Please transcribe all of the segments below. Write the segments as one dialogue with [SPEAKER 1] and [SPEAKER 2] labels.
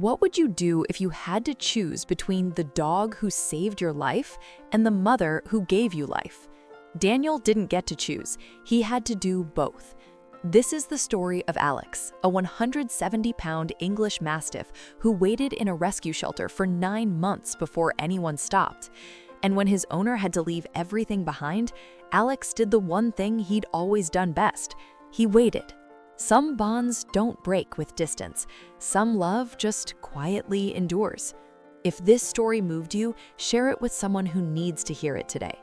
[SPEAKER 1] What would you do if you had to choose between the dog who saved your life and the mother who gave you life? Daniel didn't get to choose. He had to do both. This is the story of Alex, a 170-pound English Mastiff who waited in a rescue shelter for 9 months before anyone stopped. And when his owner had to leave everything behind, Alex did the one thing he'd always done best. He waited. Some bonds don't break with distance. Some love just quietly endures. If this story moved you, share it with someone who needs to hear it today.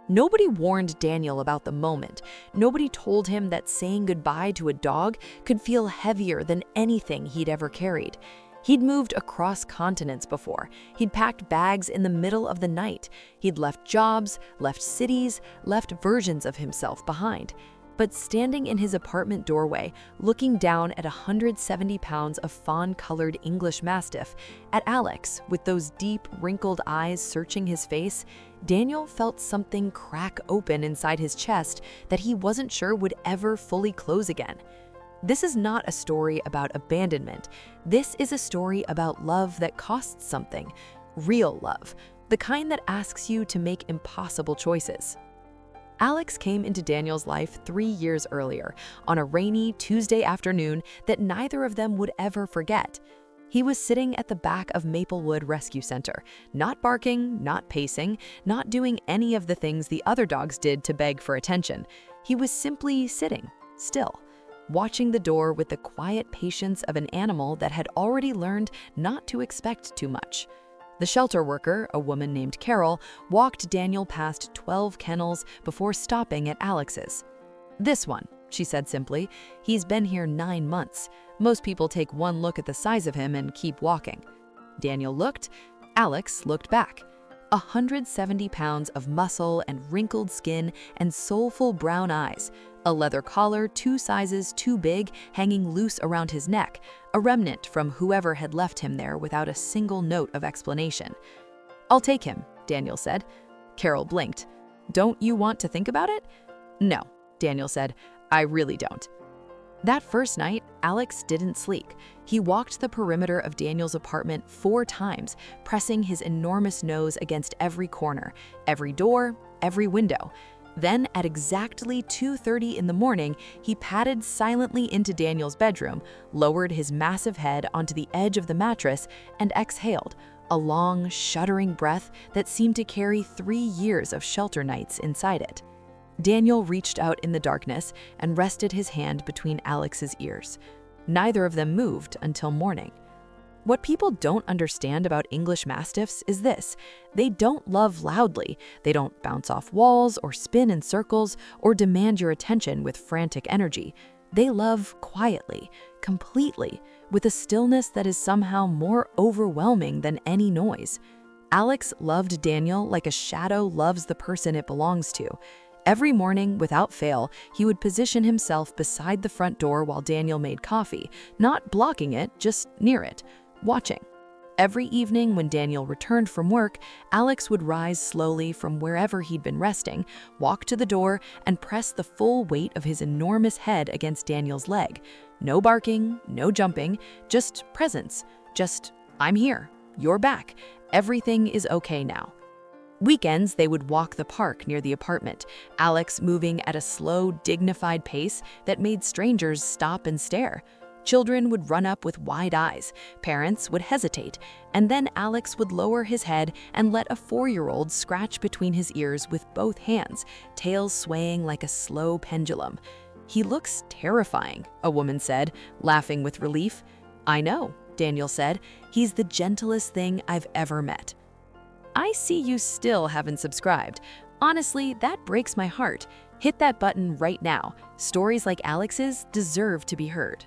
[SPEAKER 1] Nobody warned Daniel about the moment. Nobody told him that saying goodbye to a dog could feel heavier than anything he'd ever carried. He'd moved across continents before. He'd packed bags in the middle of the night. He'd left jobs, left cities, left versions of himself behind. But standing in his apartment doorway, looking down at 170 pounds of fawn-colored English Mastiff, at Alex with those deep, wrinkled eyes searching his face, Daniel felt something crack open inside his chest that he wasn't sure would ever fully close again. This is not a story about abandonment. This is a story about love that costs something. Real love, the kind that asks you to make impossible choices. Alex came into Daniel's life 3 years earlier, on a rainy Tuesday afternoon that neither of them would ever forget. He was sitting at the back of Maplewood Rescue Center, not barking, not pacing, not doing any of the things the other dogs did to beg for attention. He was simply sitting, still, watching the door with the quiet patience of an animal that had already learned not to expect too much. The shelter worker, a woman named Carol, walked Daniel past 12 kennels before stopping at Alex's. "This one," she said simply. "He's been here 9 months. Most people take one look at the size of him and keep walking." Daniel looked. Alex looked back. 170 pounds of muscle and wrinkled skin and soulful brown eyes. A leather collar 2 sizes too big hanging loose around his neck, a remnant from whoever had left him there without a single note of explanation. "I'll take him," Daniel said. Carol blinked. "Don't you want to think about it?" "No," Daniel said. "I really don't." That first night, Alex didn't sleep. He walked the perimeter of Daniel's apartment 4 times, pressing his enormous nose against every corner, every door, every window. Then, at exactly 2:30 in the morning, he padded silently into Daniel's bedroom, lowered his massive head onto the edge of the mattress, and exhaled, a long, shuddering breath that seemed to carry 3 years of shelter nights inside it. Daniel reached out in the darkness and rested his hand between Alex's ears. Neither of them moved until morning. What people don't understand about English Mastiffs is this: they don't love loudly, they don't bounce off walls or spin in circles or demand your attention with frantic energy. They love quietly, completely, with a stillness that is somehow more overwhelming than any noise. Alex loved Daniel like a shadow loves the person it belongs to. Every morning, without fail, he would position himself beside the front door while Daniel made coffee, not blocking it, just near it, watching. Every evening when Daniel returned from work, Alex would rise slowly from wherever he'd been resting, walk to the door, and press the full weight of his enormous head against Daniel's leg. No barking, no jumping, just presence. Just, "I'm here, you're back, everything is okay now." Weekends, they would walk the park near the apartment, Alex moving at a slow, dignified pace that made strangers stop and stare. Children would run up with wide eyes, parents would hesitate, and then Alex would lower his head and let a 4-year-old scratch between his ears with both hands, tail swaying like a slow pendulum. "He looks terrifying," a woman said, laughing with relief. "I know," Daniel said. "He's the gentlest thing I've ever met." I see you still haven't subscribed. Honestly, that breaks my heart. Hit that button right now. Stories like Alex's deserve to be heard.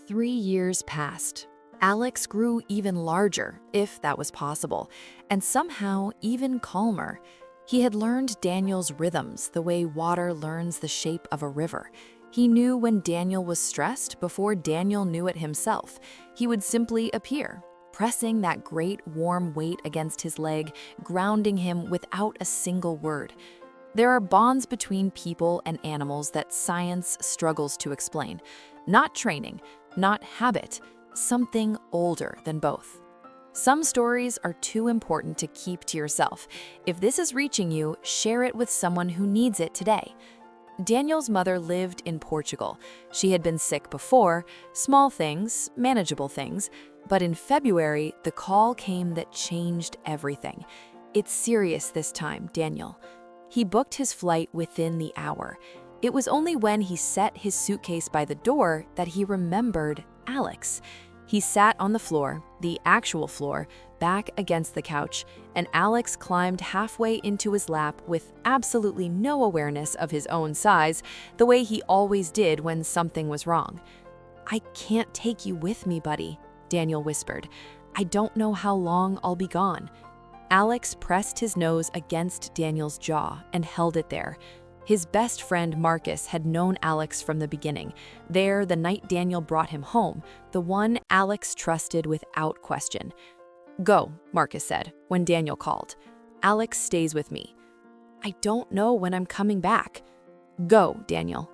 [SPEAKER 1] Three years passed. Alex grew even larger, if that was possible, and somehow even calmer. He had learned Daniel's rhythms the way water learns the shape of a river. He knew when Daniel was stressed before Daniel knew it himself. He would simply appear, pressing that great warm weight against his leg, grounding him without a single word. There are bonds between people and animals that science struggles to explain. Not training, not habit, something older than both. Some stories are too important to keep to yourself. If this is reaching you, share it with someone who needs it today. Daniel's mother lived in Portugal. She had been sick before, small things, manageable things, but in February, the call came that changed everything. It's serious this time, Daniel. He booked his flight within the hour. It was only when he set his suitcase by the door that he remembered Alex. He sat on the floor, the actual floor, back against the couch, and Alex climbed halfway into his lap with absolutely no awareness of his own size, the way he always did when something was wrong. "I can't take you with me, buddy," Daniel whispered. "I don't know how long I'll be gone." Alex pressed his nose against Daniel's jaw and held it there. His best friend Marcus had known Alex from the beginning, there the night Daniel brought him home, the one Alex trusted without question. "Go," Marcus said, when Daniel called. "Alex stays with me." "I don't know when I'm coming back." "Go, Daniel."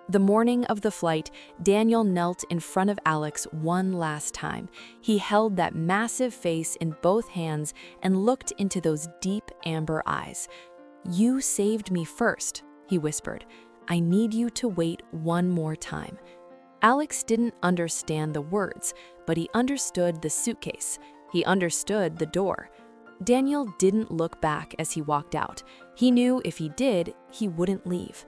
[SPEAKER 1] The morning of the flight, Daniel knelt in front of Alex one last time. He held that massive face in both hands and looked into those deep amber eyes. "You saved me first," he whispered. "I need you to wait one more time." Alex didn't understand the words, but he understood the suitcase. He understood the door. Daniel didn't look back as he walked out. He knew if he did, he wouldn't leave.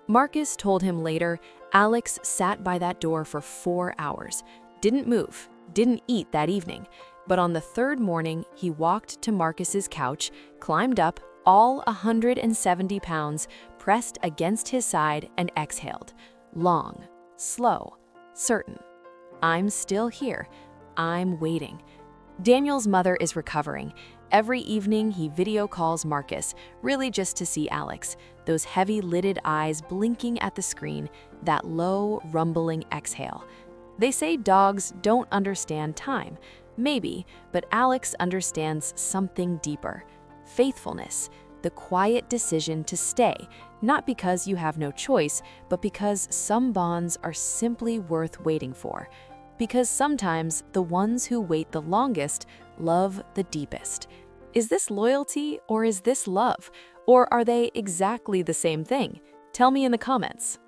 [SPEAKER 1] Marcus told him later, Alex sat by that door for 4 hours, didn't move, didn't eat that evening. But on the third morning, he walked to Marcus's couch, climbed up, all 170 pounds, pressed against his side and exhaled. Long, slow, certain. "I'm still here. I'm waiting." Daniel's mother is recovering. Every evening he video calls Marcus, really just to see Alex, those heavy-lidded eyes blinking at the screen, that low, rumbling exhale. They say dogs don't understand time. Maybe, but Alex understands something deeper. Faithfulness, the quiet decision to stay, not because you have no choice, but because some bonds are simply worth waiting for. Because sometimes the ones who wait the longest love the deepest. Is this loyalty or is this love? Or are they exactly the same thing? Tell me in the comments.